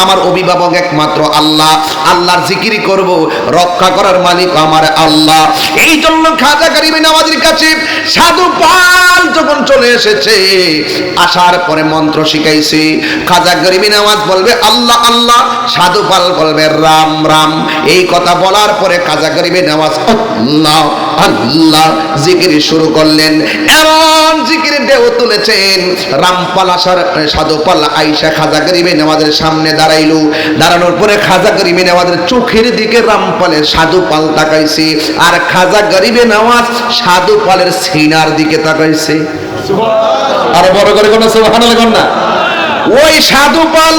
আমার অভিভাবক একমাত্র আল্লাহ, আল্লাহর জিকির করব, রক্ষা করার মালিক আমার আল্লাহ। এই জন্য খাজা গরিবে নওয়াজের কাছে সাধু পাল যখন চলে এসেছে, আসার পরে মন্ত্র শিখাইছে। খাজা গরিবে নওয়াজ বলবে আল্লাহ আল্লাহ, সাধু পাল বলবে রাম রাম। এই কথা বলার পরে খাজা গরিবে নওয়াজ আল্লাহ আল্লাহ জিকির শুরু করলেন। এমন জিকিরের ঢেউ তুলেছেন, রামপাল আসার সাধু পাল আইসা খাজা গরিবে নওয়াজের সামনে দাঁড়াইলো। দাঁড়ানোর পরে খাজা গরিবে নওয়াজের চোখের দিকে রামপালের সাধু পাল তাকাইছে, আর খাজা গরিবে নওয়াজ সাধু পালের সিনার দিকে তাকাইছে। আর বড় করে কোন সুবহানাল্লাহ কোন না। ওই সাধু পাল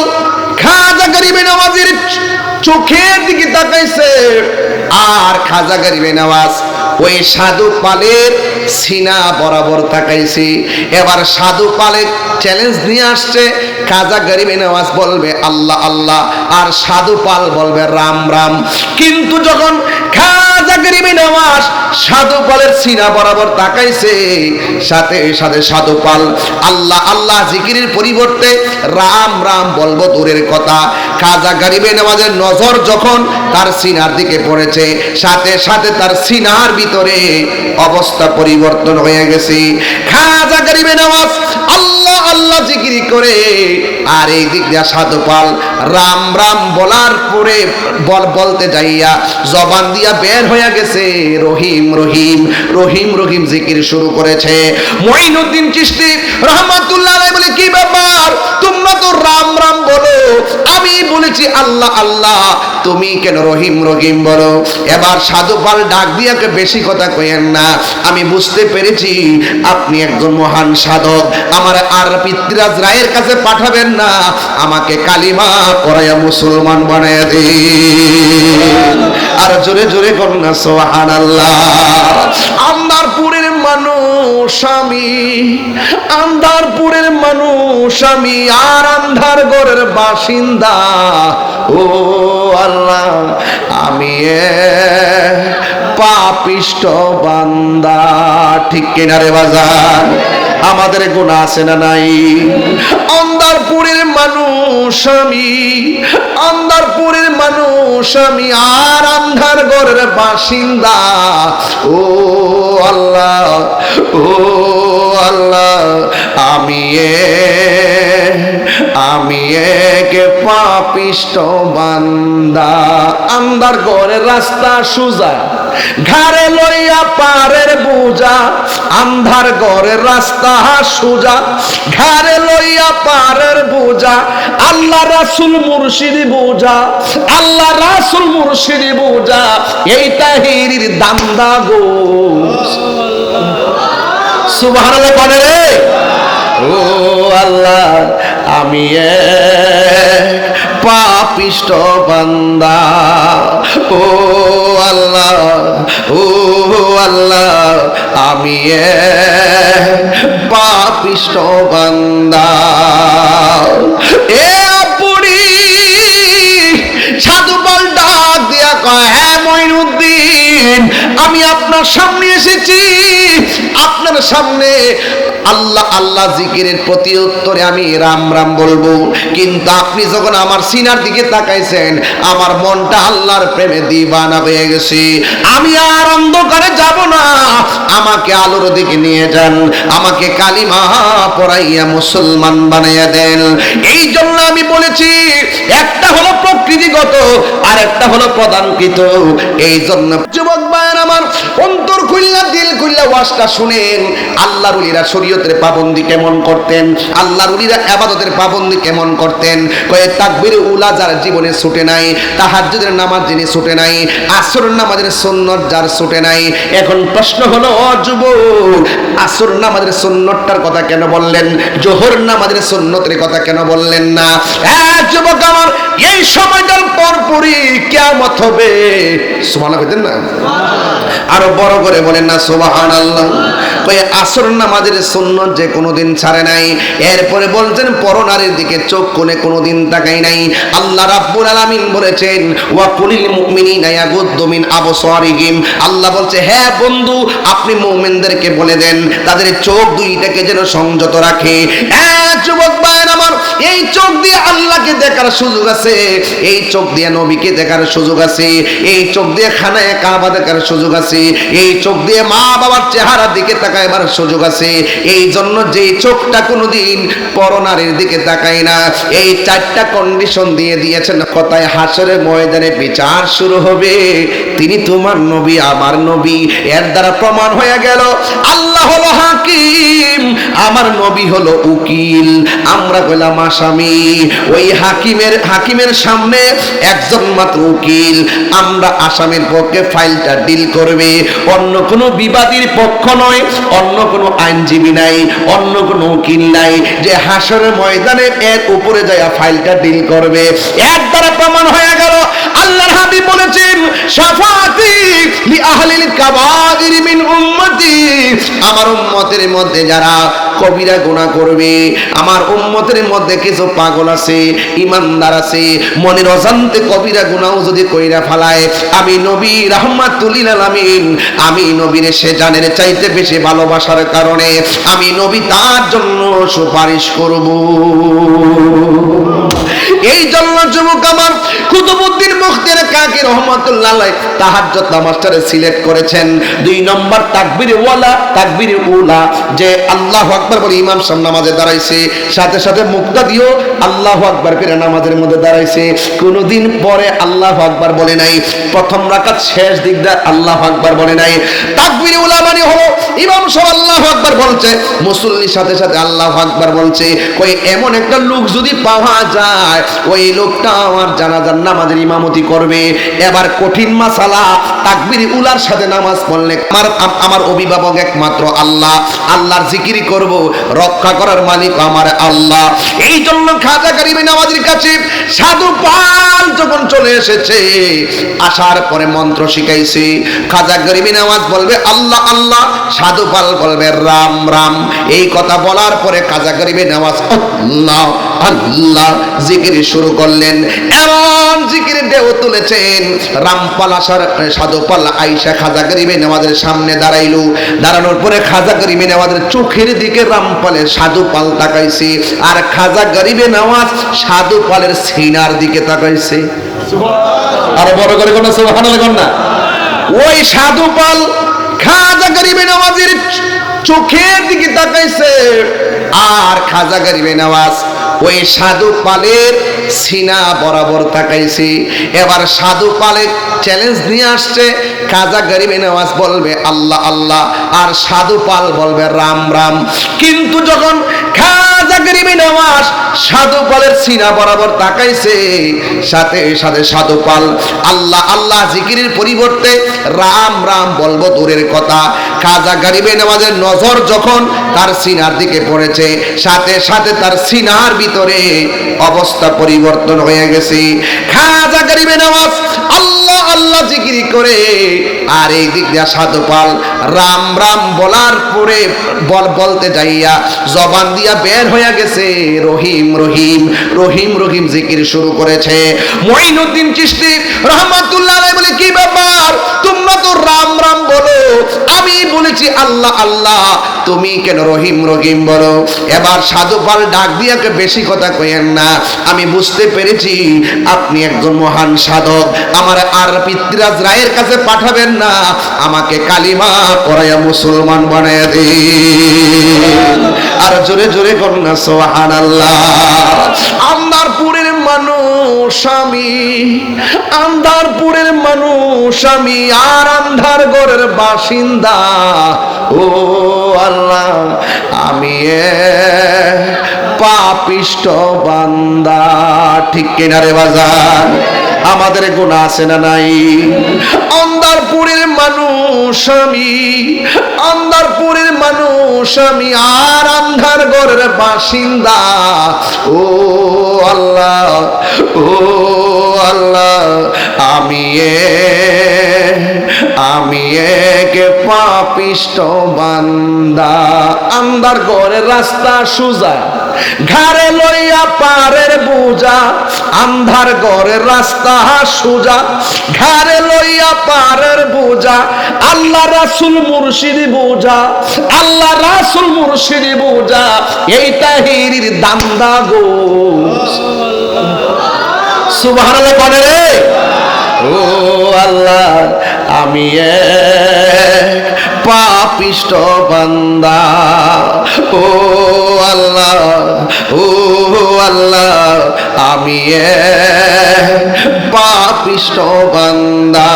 খাজা গরিবে নওয়াজের চোখের দিকে তাকাইছে, আর খাজা গরিবে নওয়াজ ওই সাধু পালের সিনা বরাবর তাকাইছে। এবার সাধু পালের চ্যালেঞ্জ নিয়ে আসছে, খাজা গরিবে নওয়াজ বলবে আল্লাহ আল্লাহ, আর সাধু পাল বলবে রাম রাম। কিন্তু যখন খাজা গরিবে নওয়াজ সাধু পালের সিনা বরাবর তাকাইছে, সাথে সাথে সাধু পাল আল্লাহ আল্লাহ জিকিরের পরিবর্তে রাম রাম বলবো দূরের কথা, খাজা গরিবে নওয়াজের নজর যখন তার সিনার দিকে পড়েছে, সাথে সাথে তার সিনার ভিতরে অবস্থা পরিবর্তন হয়ে গেছে। খাজা গরিবে নওয়াজ আল্লাহ আল্লাহ জিকির করে, আর এই দিক দিয়া সাধু পাল রাম রাম বলার পরে বলতে যাইয়া জবান দিয়া বের হয়ে গেছে রহিম রহিম রহিম রহিম জিকির শুরু করেছে। মুঈনুদ্দিন চিশতি রাহমাতুল্লাহ আলাইহি বলে কি ব্যাপার, তোমরা তো রাম রাম বলো, আমি বলেছি আল্লাহ আল্লাহ, তুমি কেন রহিম রহিম বলো? এবার সাধু পাল ডাক দিয়াকে বেশি কথা কইেন না, আমি বুঝতে পেরেছি আপনি একজন মহান সাধক, আমার আর পিতৃরাজ রায়ের কাছে পাঠাবেন না, আমাকে কালিমা পড়াইয়া মুসলমান বানাইয়া দিন। আর জোরে জোরে কন্যা সুবহানাল্লাহ। আন্দারপুরের মানুষ আমি, আন্দারপুরের মানুষ আমি, আর আন্ধারগড়ের বাসিন্দা। ও আল্লাহ আমি পাপিষ্ঠ বান্দা। ঠিক কিনা রে বাজার? আমাদের গুনাহ আছে না নাই? আন্দারপুরের মানুষ আমি, আন্দারপুরের মানুষ আমি, আর আন্ধারগড়ের বাসিন্দা। ও আল্লাহ ও আল্লাহ আমি এক পাপিষ্ঠ বান্দা। আন্ধারগড়ের রাস্তা সোজা, ঘাড়ে লইয়া পারের বোঝা। আন্ধারগড়ের রাস্তা সোজা, ঘাড়ে লইয়া পারের বোঝা। আল্লাহ রাসূল মুর্শিদ বোঝা, আল্লাহ রাসূল মুর্শিদ বোঝা, এই তাহিরির দান্দা গো। সুবহানাল্লাহ বলে রে। ও আল্লাহ আমি এক পাপিষ্ঠ বান্দা। ও আল্লাহ ও আল্লাহ আমি এক পাপিষ্ঠ বান্দা। এ বুড়ি সাধু পাল ডাক দিয়া কয়, হ্যাঁ মুঈনুদ্দিন, আমি আপনার সামনে এসেছি, আপনার সামনে আল্লাহ আল্লাহ জিকিরের প্রতি উত্তরে আমি রাম রাম বলবো, কিন্তু আপনি যখন আমার সিনার দিকে তাকাইছেন, আমার মনটা আল্লাহর প্রেমে দিবানা হয়ে গেছে। আমি আর অন্ধকারে যাব না, আমাকে আলোর দিকে নিয়ে যান, আমাকে কালিমা পড়াইয়া মুসলমান বানাইয়া দেন। এই জন্য আমি বলেছি, একটা হলো প্রকৃতিগত, আর একটা হলো প্রদানকৃত। এই জন্য যুবক ভাইয়ের আমার, অন্তর খুললা দিল খুললা ওয়াজটা শুনেন। আল্লাহর ওলিরা শরীয়তের পাবন্দি কেমন করতেন, আল্লাহর ওলিরা ইবাদতের পাবন্দি কেমন করতেন। কয়ে তাকবীর উলা যার জীবনে ছুটে নাই, তাহাজ্জুদের নামাজ যিনি ছুটে নাই, আসরের নামাজের সুন্নাত যার ছুটে নাই। এখন প্রশ্ন হলো, ও যুবক, আসর নামাজের সুন্নাতটার কথা কেন বললেন, জোহর নামাজের সুন্নতের কথা কেন বললেন না? হ্যাঁ যুবক আমার, এই সময়টার পরপরই কিয়ামত হবে। সুবহানাল্লাহ বলেন না? আরো বড় করে বলেন না সুবহানাল্লাহ। ওই আসর নামাজের সুন্নত যে কোনোদিন ছাড়ে নাই। এরপরে বলছেন পরনারীর দিকে চোখ কোণে কোনোদিন তাকাই নাই। আল্লাহ রাব্বুল আলামিন বলেছেন ওয়া কুলিল মুমিনিনা ইয়াগুদ্দু মিন আবসারিহিম। আল্লাহ বলছে হ্যাঁ বন্ধু আপনি মুমিনদেরকে বলে দেন তাদের চোখ দুইটাকে যেন সংযত রাখে। যুবক ভাইয়ের আমার, এই চোখ দিয়ে আল্লাহকে দেখার সুযোগ আছে, এই চোখ দিয়ে নবীকে দেখার সুযোগ আছে, এই চোখ দিয়ে খানায়ে কাবা দেখার সুযোগ আছে, এই চোখ দিয়ে মা বাবার চেহারার দিকে তাকাইবার সুযোগ আছে। এই জন্য যে চোখটা কোনোদিন পরনারীর দিকে তাকায় না, এই চারটা কন্ডিশন দিয়ে দিয়েছেন। কথায় হাসরের ময়দানে বিচার শুরু হবে, তিনি তোমার নবী আমার নবী। এর দ্বারা প্রমাণ হয়ে গেল আল্লাহ হলো হাকিম, আমার নবী হলো উকিল, আমরা কইলাম আসামি। ওই হাকিমের সামনে একজন মাত্র উকিল, আমরা আসামির পক্ষে ফাইলটা ডিল করবে। অন্য কোনো বিবাদীর পক্ষ নয়, অন্য কোনো আইনজীবী নাই, অন্য কোনো উকিল নাই যে হাসরের ময়দানে এর উপরে যায় ফাইলটা ডিল করবে। এর দ্বারা প্রমাণ হয়ে গেল আল্লাহর হাবিব বলেছেন শাফাআতি লি আহলিল কাবাইর মিন উম্মতি, আমার উম্মতের মধ্যে যারা কবিরা গুনাহ করবে, আমার উম্মতের মধ্যে কিছু পাগল আছে, ইমানদার আছে, মনের অজান্তে কবিরা গুনাহ যদি কইরা ফেলায়, আমি নবী রাহমাতুল লিল আলামিন, আমি নবীর সে জানের চাইতে বেশি ভালোবাসার কারণে আমি নবী তার জন্য সুপারিশ করব। এই জন্য যুবক আমার কুতুবউদ্দিন মুখতিয়ার কাকি রহমাতুল্লাহ আলাইহি তাহাজ্জুদ নামাজটারে সিলেক্ট করেছেন 2 নম্বর তাকবীরে ওয়ালা তাকবীরে উলা, যে আল্লাহু আকবার বলে ইমাম সাহেব নামাজে দাঁড়াইছে, সাথে সাথে মুক্তাদিও আল্লাহু আকবার করে নামাজের মধ্যে দাঁড়াইছে, কোনদিন পরে আল্লাহু আকবার বলে নাই, প্রথম রাকাত শেষ দিকটা আল্লাহু আকবার বলে নাই। তাকবীরে উলা মানে হলো ইমাম সাহেব আল্লাহু আকবার বলছে, মুসল্লির সাথে সাথে আল্লাহু আকবার বলছে। কই এমন একটা লোক যদি পাওয়া যায়, ওই লোকটা আমার জানাজার নামাজের ইমামতি করবে। এবার কঠিন মাসালা, তাকবীর উলার সাথে নামাজ পড়লে আমার অভিভাবক একমাত্র আল্লাহ, আল্লাহর জিকির করব, রক্ষা করার মালিক আমার আল্লাহ। এই জন্য খাজা গরিবে নওয়াজের কাছে সাধু পাল যখন চলে এসেছে, আসার পরে মন্ত্র শিখাইছে। খাজা গরিবে নওয়াজ বলবে আল্লাহ আল্লাহ, সাধু পাল বলবে রাম রাম। এই কথা বলার পরে খাজা গরিবে নওয়াজ আল্লাহ আল্লাহ জিকির শুরু করলেন। এমন জিকিরে ঢেউ তুলেছেন, রামপাল আসার সাধুপাল আইসা খাজা গরিবে নওয়াজের সামনে দাঁড়াইলো। দাঁড়ানোর পরে খাজা গরিবে নওয়াজের চোখের দিকে রামপালের সাধুপাল তাকাইছে, আর খাজা গরিবে নওয়াজ সাধুপালের সিনার দিকে তাকাইছে। আর বড় করে কোন সুবহানাল্লাহ কোন না। ওই সাধুপাল খাজা গরিবে নওয়াজের চোখের দিকে তাকাইছে, আর খাজা গরিবে নওয়াজ ওই সাধু পালের সিনা বরাবর তাকাইছে। এবার সাধু পালে চ্যালেঞ্জ নিয়ে আসছে, খাজা গরিবে নওয়াজ বলবে আল্লাহ আল্লাহ, আর সাধু পাল বলবে রাম রাম। কিন্তু যখন খাজা গরিবে নওয়াজ সাধু পালের সিনা বরাবর তাকাইছে, সাথে সাথে সাধু পাল আল্লাহ আল্লাহ জিকিরের পরিবর্তে রাম রাম বলবো দূরের কথা, খাজা গরিবে নওয়াজের নজর যখন তার সিনার দিকে পড়েছে, সাথে সাথে তার সিনার ভিতরে অবস্থা পরিবর্তন হয়ে গেছে। খাজা গরিবে নওয়াজ আল্লাহ আল্লাহ জিকির করে, আর এই দিক দিয়া সাধু পাল রাম রাম বলার পরে বলতে যাইয়া জবান দিয়া বের হয়ে গেছে রহিম রহিম রহিম রহিম জিকির শুরু করেছে। মুঈনুদ্দিন চিশতি রাহমাতুল্লাহ আলাইহি বলে কি ব্যাপার, তোমরা তো রাম রাম বলো, আমি বলেছি আল্লাহ আল্লাহ, তুমি কেন রহিম রহিম বলো? এবার সাধু পাল ডাক দিয়াকে বেশি কথা কইেন না, আমি বুঝতে পেরেছি আপনি একজন মহান সাধক, আমার আর পিতৃরাজ রায়ের কাছে পাঠাবেন না, আমাকে কালিমা পড়াইয়া মুসলমান বানাইয়া দিন। আর জোরে জোরে কন্যা সুবহানাল্লাহ। আন্দারপুরের মানুষ আমি, আন্দারপুরের মানুষ আমি, আর আন্ধার ঘরের বাসিন্দা, ও আল্লাহ আমি পাপিষ্ঠ বান্দা। ঠিক কিনা রে বাজার? আমাদের গুনাহ আছে না নাই? আন্দারপুরের মানুষ আমি, আন্দারপুরের মানুষ আমি, আর আন্ধার ঘরের বাসিন্দা, ও আল্লাহ ও আল্লাহ আমি পাপিষ্ট বান্দা, আন্ধার ঘরের রাস্তা সোজা, ঘাড়ে লইয়া পারের বোঝা, আন্ধার ঘরের রাস্তা সোজা, ঘাড়ে লইয়া পারের বোঝা, আল্লাহ রাসূল মুর্শিদ বোঝা, আল্লাহ রাসূল মুর্শিদ বোঝা, এই তাহিরির দান্দা গো। সুবহানাল্লাহ বলে রে। ও আল্লাহ, আমি এক পাপিষ্ট বান্দা, ও আল্লাহ, ও আল্লাহ, আমি এক পাপিষ্ট বান্দা।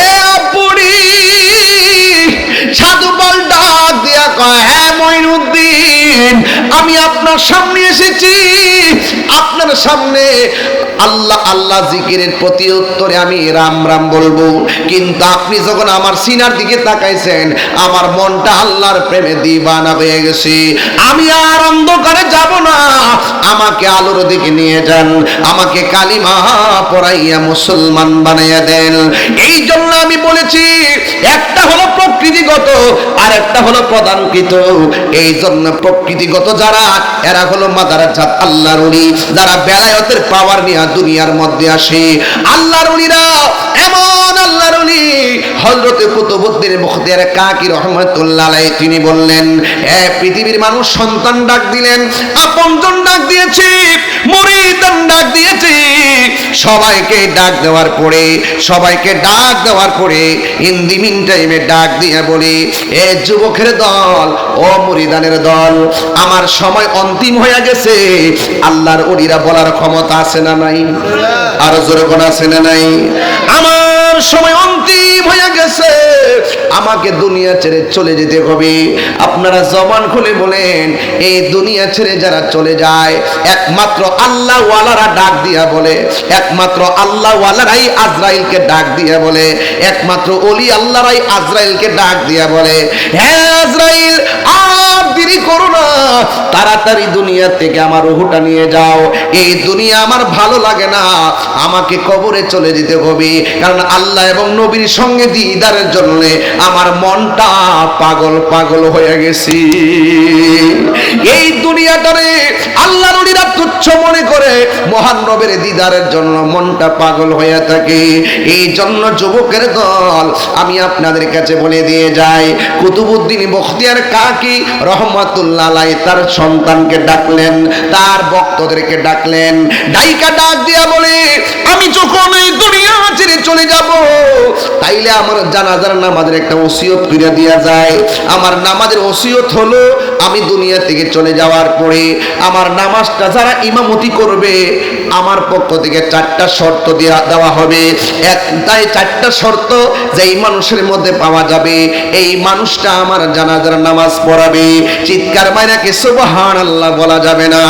এ বুড়ি সাধু বল ডাক দিয়া কয়, হ্যাঁ মঈনুদ্দিন, আমি আপনার সামনে এসেছি, আপনার সামনে আল্লাহ আল্লাহ জিকিরের প্রতি উত্তরে আমি রাম রাম বলবো, কিন্তু আপনি যখন আমার সিনার দিকে তাকাইছেন, আমার মনটা আল্লাহর প্রেমে দিবানা হয়ে গেছে। আমি আর অন্ধকারে যাব না, আমাকে আলোর দিকে নিয়ে যান, আমাকে কালিমা পড়াইয়া মুসলমান বানাইয়া দেন। এই জন্য আমি বলেছি, একটা হলো প্রকৃতিগত আর একটা হলো প্রধানকৃত। এই জন্য প্রকৃতিগত যারা, এরা হলো মাদারাজাত আল্লাহর ওলি, যারা বেলায়েতের পাওয়ার নিয়ে দুনিয়ার মধ্যে আসে। আল্লাহর ওলিরা এমন আল্লাহর ওলি, হযরত কুতুবউদ্দিন মুখতিয়ার কাকি রাহমাতুল্লাহ আলাইহি তিনি বললেন, এ পৃথিবীর মানুষ সন্তান ডাক দিলেন, আপনজন ডাক দিয়েছি, মুরিদান ডাক দিয়েছি, সবাইকে ডাক দেওয়ার পরে, সবাইকে ডাক দেওয়ার পরে ইন দি মিন টাইমে ডাক দিয়ে বলি, এ যুবকের দল, ও মুরিদানের দল, আমার সময় অন্তিম হয়ে গেছে। আল্লাহর ওলিরা বলার ক্ষমতা আছে না নাই? আর জোরে কোন আছে না নাই? আমার সময় অন্তিম হয়ে গেছে, আমাকে দুনিয়া ছেড়ে চলে যেতে হবে। আপনারা জবান খুলে বলেন, এই দুনিয়া ছেড়ে যারা চলে যায়, একমাত্র আল্লাহ ওয়ালারা ডাক দিয়া বলে, একমাত্র আল্লাহ ওয়ালারাই আজরাইলকে ডাক দিয়া বলে, একমাত্র ওলি আল্লাহরাই আজরাইলকে ডাক দিয়া বলে, হ্যাঁ আজরাইল, আর দেরি করো না, তাড়াতাড়ি দুনিয়া থেকে আমার রূহটা নিয়ে যাও, এই দুনিয়া আমার ভালো লাগে না, আমাকে কবরে চলে যেতে হবে, কারণ আল্লাহ এবং নবীর সঙ্গে দিদারের জন্য আমার মনটা পাগল পাগল হয়ে গেছি। এই দুনিয়াটারে আল্লাহর ওলিরা তুচ্ছ মনে করে, মহান রবের দিদারের জন্য মনটা পাগল হয়ে থাকে। এই জন্য যুবকের দল, আমি আপনাদের কাছে বলে দিয়ে যাই, কুতুবউদ্দিন বখতিয়ার কাকি রহমাতুল্লাহ আলাইহি তার সন্তানকে ডাকলেন, তার ভক্তদেরকে ডাকলেন, ডাইকা ডাক দিয়া বলে, আমি যখন এই দুনিয়া ছেড়ে চলে যাব, তাইলে আমার জানাজার নামাজের একটা ওসিয়ত করে দেয়া যায়। আমার নামাজের ওসিয়ত হলো, আমি দুনিয়া থেকে চলে যাওয়ার পরে আমার নামাজটা যারা ইমামতি করবে, আমার পক্ষ থেকে 4টা শর্ত দেওয়া হবে। তাই 4টা শর্ত যেই মানুষের মধ্যে পাওয়া যাবে, এই মানুষটা আমার জানাজার নামাজ পড়াবে। চিৎকার মাইরা কি সুবহানাল্লাহ বলা যাবে না?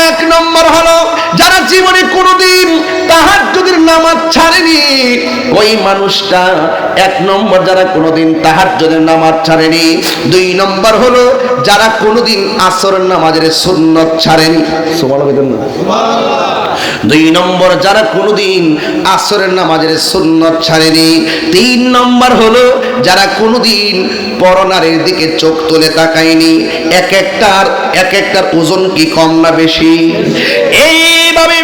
1 নম্বর হলো, যারা জীবনে কোনোদিন তাহাজ্জুদের নামাজ ছাড়েনি, ওই মানুষটা 1 নম্বর, যারা কোনোদিন তাহাজ্জুদের নামাজ ছাড়েনি। 2 নম্বর হলো, যারা কোনোদিন আসরের নামাজের সুন্নত ছাড়েনি। সুবহানাল্লাহ। 2 নম্বর, যারা কোনোদিন আসরের নামাজের সুন্নত ছাড়েনি। 3 নম্বর হলো, যারা কোনোদিন পরনারীর দিকে চোখ তুলে তাকায়নি। এক একটার ওজন কি কম না বেশি? এইভাবে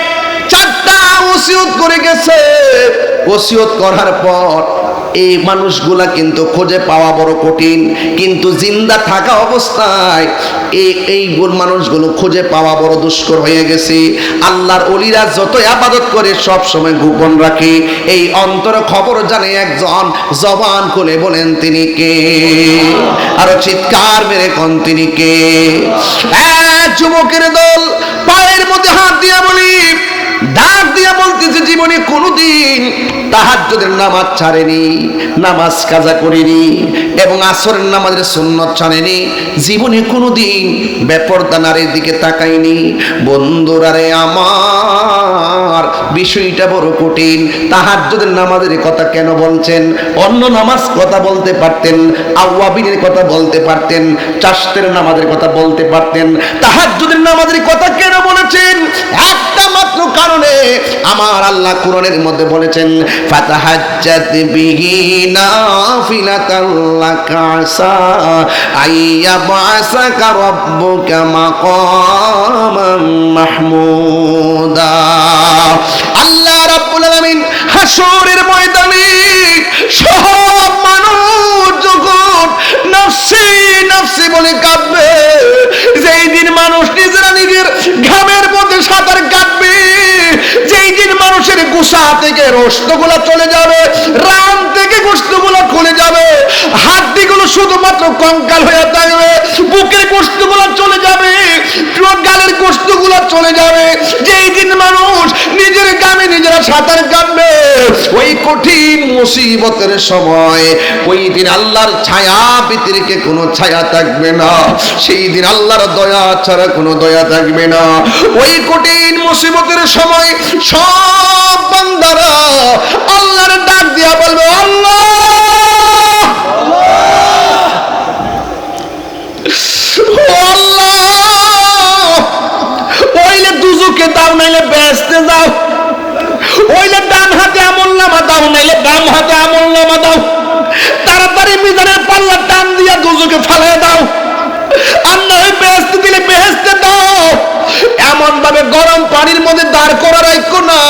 4টা ওসিয়ত করে গেছে। ওসিয়ত করার পর এই মানুষগুলা কিন্তু খুঁজে পাওয়া বড় কঠিন, কিন্তু জিন্দা থাকা অবস্থায় এই মানুষগুলো খুঁজে পাওয়া বড় দুষ্কর হয়ে গেছে। আল্লাহর ওলিরা যত ইবাদত করে সব সময় গোপন রাখে, এই অন্তর খবর জানে একজন, জবান খুলে বলেন তিনি কে? আরো চিৎকার মেরে কোন তিনি কে? যুবকের দল, পায়ের মধ্যে হাত দিয়া বলি, ডাক দিয়া বলতেছে, জীবনে কোনোদিন তাহাজ্জুদের নামাজ ছাড়েনি, নামাজ কাজা করেনি, এবং আসরের নামাজের সুন্নত ছাড়েনি, জীবনে কোনোদিন বেপরদা নারীর দিকে তাকায়নি। বন্ধুরা রে আমার, বিষয়টা বড় কঠিন। তাহাজ্জুদের নামাজের কথা কেন বলছেন? অন্য নামাজ কথা বলতে পারতেন, আওয়াবিনের কথা বলতে পারতেন, চাষতের নামাজের কথা বলতে পারতেন, তাহাজ্জুদের নামাজের কথা কেন বলেছেন? একটা মাত্র কারণে, আমার আল্লাহ কোরআনের মধ্যে বলেছেন ফাতাহাজ্জাত বিহি নাফিলাতাল লাকা আসা আইয়াবাসাকা রাব্বুকা মাকামান মাহমুদা। আল্লাহ রাব্বুল আলামিন হাসরের ময়দানে সব মানুষ যখন নফসি নফসি বলে কাঁদবে, যেই দিন মানুষ নিজেরা নিজের ঘামের মধ্যে সাঁতার কাটবে, যেই দিন মানুষের গোসা থেকে রক্তগুলো চলে যাবে, রান থেকে গোশতগুলো খুলে যাবে, হাড্ডিগুলো শুধুমাত্র কঙ্কাল হয়ে থাকবে, বুকের গোশতগুলো চলে যাবে, গালের গোশতগুলো চলে যাবে, যেই দিন মানুষ নিজের গামে নিজেরা সাঁতার কাটবে, ওই কঠিন মুসিবতের সময় ওই দিন আল্লাহর ছায়া ব্যতিরেকে কোনো ছায়া থাকবে না, সেই দিন আল্লাহর দয়া ছাড়া কোনো দয়া থাকবে না। ওই কঠিন মুসিবতের সময় সব বান্দারা আল্লাহর ডাক দিয়া বলবে আল্লাহ ওইলে দুজুকে দাও, নাইলে বেহেশতে যাও, ওইলে ডান হাতে আমলনামা দাও, নাইলে বাম হাতে আমলনামা দাও, তাড়াতাড়ি মিজানের পাল্লা টান দিয়া দুজুকে ফালায় দাও, আর নয় বেহেশতে দিলে বেহেশতে দাও। এমন ভাবে গরম পানির মধ্যে দাঁড় করা রাখো না,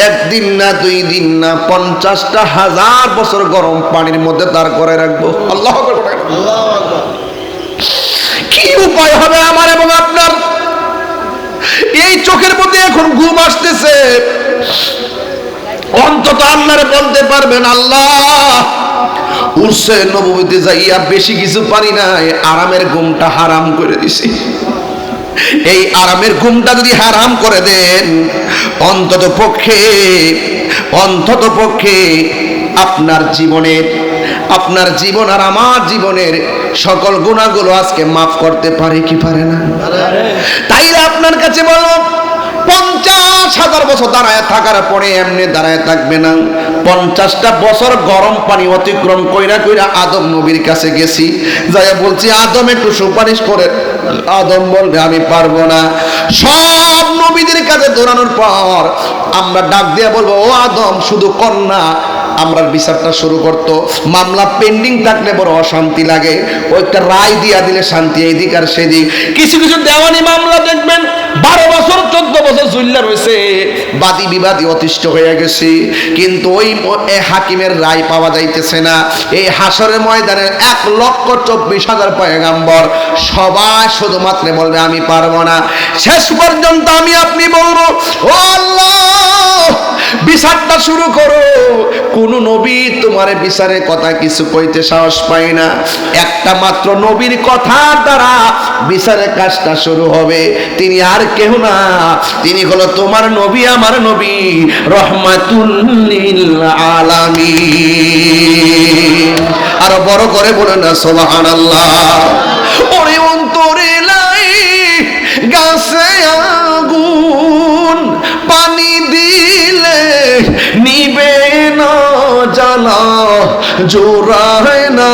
একদিন না দুই দিন না 50টা হাজার বছর গরম পানির মধ্যে দাঁড় করে রাখবো। আল্লাহু আকবার। কি উপায় হবে আমার এবং আপনার? এই চোখের মধ্যে এখন ঘুম আসতেছে, অন্তত আল্লাহরে বলতে পারবেন আল্লাহ উরসে নববীতে যাইয়া বেশি কিছু পারি নাই, আরামের ঘুমটা হারাম করে দিছি। এই আরামের ঘুমটা যদি হারাম করে দেন, অন্তত পক্ষে আপনার জীবন আর আমার জীবনের সকল গুনাহগুলো আজকে মাফ করতে পারে কি পারে না? তাইলে আপনার কাছে বলো 50,000 বছর দাঁড়ায় থাকার পরে এমনি দাঁড়ায় থাকবে না। 50টা বছর গরম পানি অতিক্রম কইরা আদম নবীর কাছে গেছি, যাইয়া বলছি আদম একটু সুপারিশ করে। আদম বলবে আমি পারবো না। সব নবীদের কাছে দৌড়ানোর পর আমরা ডাক দিয়ে বলবো ও আদম শুধু কন্যা, আমরা বিচারটা শুরু করতো। মামলা পেন্ডিং থাকলে বড় অশান্তি লাগে, ওইটা রায় দিয়া দিলে শান্তি এইদিক আর সেদিক। কিছু দেওয়ানি মামলা দেখবেন 12 বছর 14 বছর জুল্লা রয়েছে, বাদী বিবাদী অতিষ্ঠ হয়ে গেছে, কিন্তু ওই হাকিমের রায় পাওয়া যাইতেছে না। এই হাসরের ময়দানে 1,24,000 পয়গাম্বর সবাই শুধুমাত্র বলবে আমি পারবো না। শেষ পর্যন্ত আমি আপনি বলবো ও আল্লাহ বিচারটা শুরু করো। কোন নবী তোমার বিচারের কথা কিছু কইতে সাহস পায় না, একটা মাত্র নবীর কথা দ্বারা বিচারের কাজটা শুরু হবে। তিনি আর কেউ না, তিনি হলো তোমার নবী আমার নবী রহমাতুল লিল আলামিন। আর বড় করে বলেন না সুবহানাল্লাহ। ওরে অন্তরে লাই গাছে আগুন, পানি দিলে নিবে না, জ্বালা জোড়ায় না,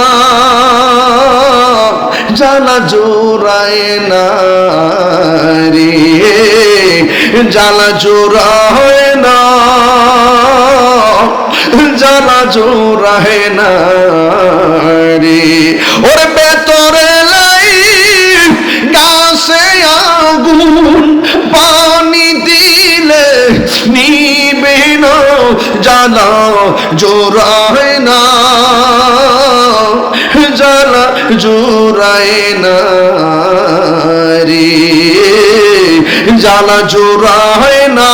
জ্বালা জোড়ায় না রে, জ্বালা জোড়ায় না, জ্বালা জোড়ায় না রে। ওরে বেতরে লাই গাছে আগুন, পানি দিলে নিবে না, জ্বালা জোড়ায় না, জ্বালা জোড়ায় না রে, জ্বালা জোড়ায় না,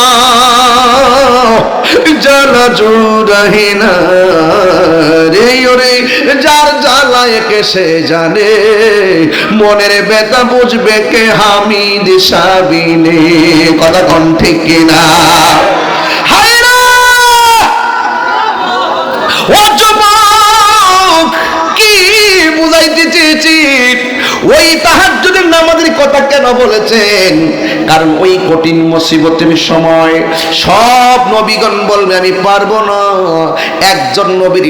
জ্বালা জোড়ায় না রে। ওরে যার জ্বালায় কে সে জানে, মনের ব্যথা বুঝবে কে হামিদ সাবিনে। কথা কোন ঠিক কিনা? ওই তাহাজ্জুদের নামাজের কথা কেন বলেছেন? কারণ ওই কঠিন মুসিবতের সময় সব নবীগণ বলবে আমি পারবো না। একজন নবীর